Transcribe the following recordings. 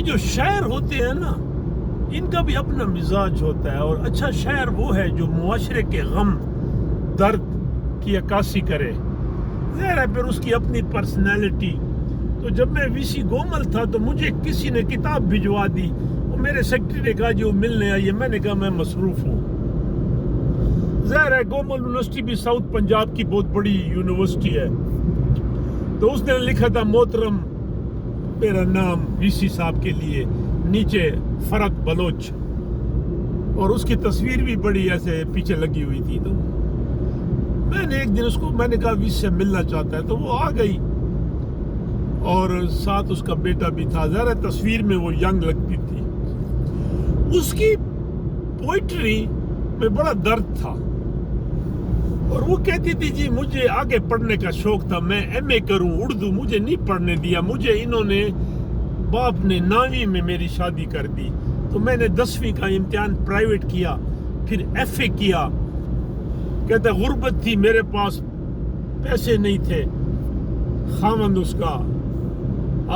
جو شاعر ہوتے ہیں نا ان کا بھی اپنا مزاج ہوتا ہے، اور اچھا شاعر وہ ہے جو معاشرے کے غم درد کی عکاسی کرے. ظاہر ہے پھر اس کی اپنی پرسنالٹی. تو جب میں وی سی گومل تھا تو مجھے کسی نے کتاب بھجوا دی، اور میرے سیکرٹری نے کہا جو ملنے آئیے. میں نے کہا میں مصروف ہوں. ظاہر ہے گومل یونیورسٹی بھی ساؤتھ پنجاب کی بہت بڑی یونیورسٹی ہے. تو اس نے لکھا تھا محترم میرا نام وی سی صاحب کے لیے، نیچے فرق بلوچ، اور اس کی تصویر بھی بڑی ایسے پیچھے لگی ہوئی تھی. تو میں نے ایک دن اس کو میں نے کہا وی سی سے ملنا چاہتا ہے، تو وہ آ گئی اور ساتھ اس کا بیٹا بھی تھا. ظاہر تصویر میں وہ ینگ لگتی تھی. اس کی پوئٹری میں بڑا درد تھا، اور وہ کہتی تھی جی مجھے آگے پڑھنے کا شوق تھا، میں ایم اے کروں اردو، مجھے نہیں پڑھنے دیا. مجھے انہوں نے باپ نے 9ویں میں میری شادی کر دی. تو میں نے 10ویں کا امتحان پرائیویٹ کیا، پھر ایف اے کیا. کہتا غربت تھی، میرے پاس پیسے نہیں تھے. خاوند اس کا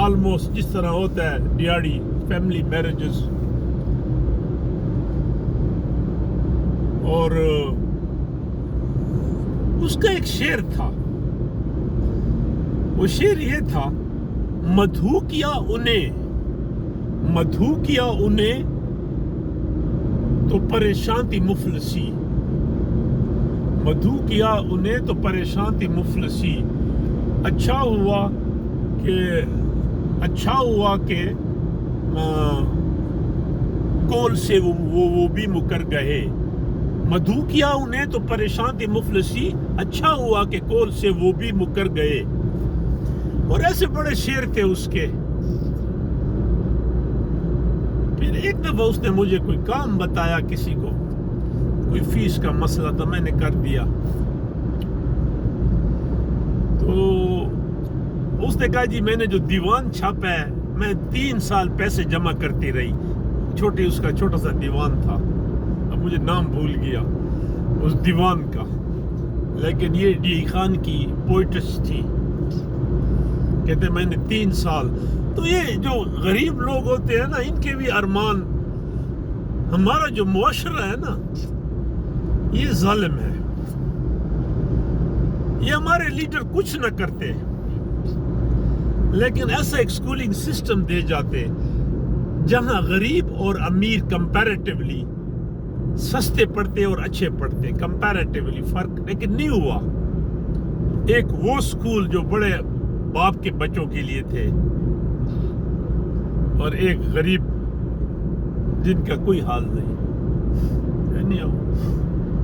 آلموسٹ جس طرح ہوتا ہے ڈیاڑی فیملی میرجز. اور اس کا ایک شعر تھا، وہ شعر یہ تھا، مدہو کیا اونے، مدہو کیا اونے تو پریشان تھی مفلسی. مدہو کیا اونے تو پریشان تھی مفلسی. اچھا ہوا کہ کول سے وہ بھی مکر گئے. مدہو کیا انہیں تو پریشان تھی مفلسی، اچھا ہوا کہ کول سے وہ بھی مکر گئے. اور ایسے بڑے شعر تھے اس کے. پھر ایک دفعہ اس نے مجھے کوئی کام بتایا، کسی کو کوئی فیس کا مسئلہ تھا، میں نے کر دیا. تو اس نے کہا جی میں نے جو دیوان چھاپا ہے، میں 3 سال پیسے جمع کرتی رہی. اس کا چھوٹا سا دیوان تھا، اب مجھے نام بھول گیا اس دیوان کا، لیکن یہ ڈی خان کی پوئٹس تھی. کہتے میں نے 3 سال. تو یہ جو غریب لوگ ہوتے ہیں نا، ان کے بھی ارمان. ہمارا جو معاشرہ ہے نا یہ ظالم ہے. یہ ہمارے لیڈر کچھ نہ کرتے، لیکن ایسا ایک سکولنگ سسٹم دے جاتے جہاں غریب اور امیر کمپیریٹیولی سستے پڑھتے اور اچھے پڑھتے. کمپیریٹیولی فرق لیکن نہیں ہوا. ایک وہ سکول جو بڑے باپ کے بچوں کے لیے تھے، اور ایک غریب جن کا کوئی حال نہیں.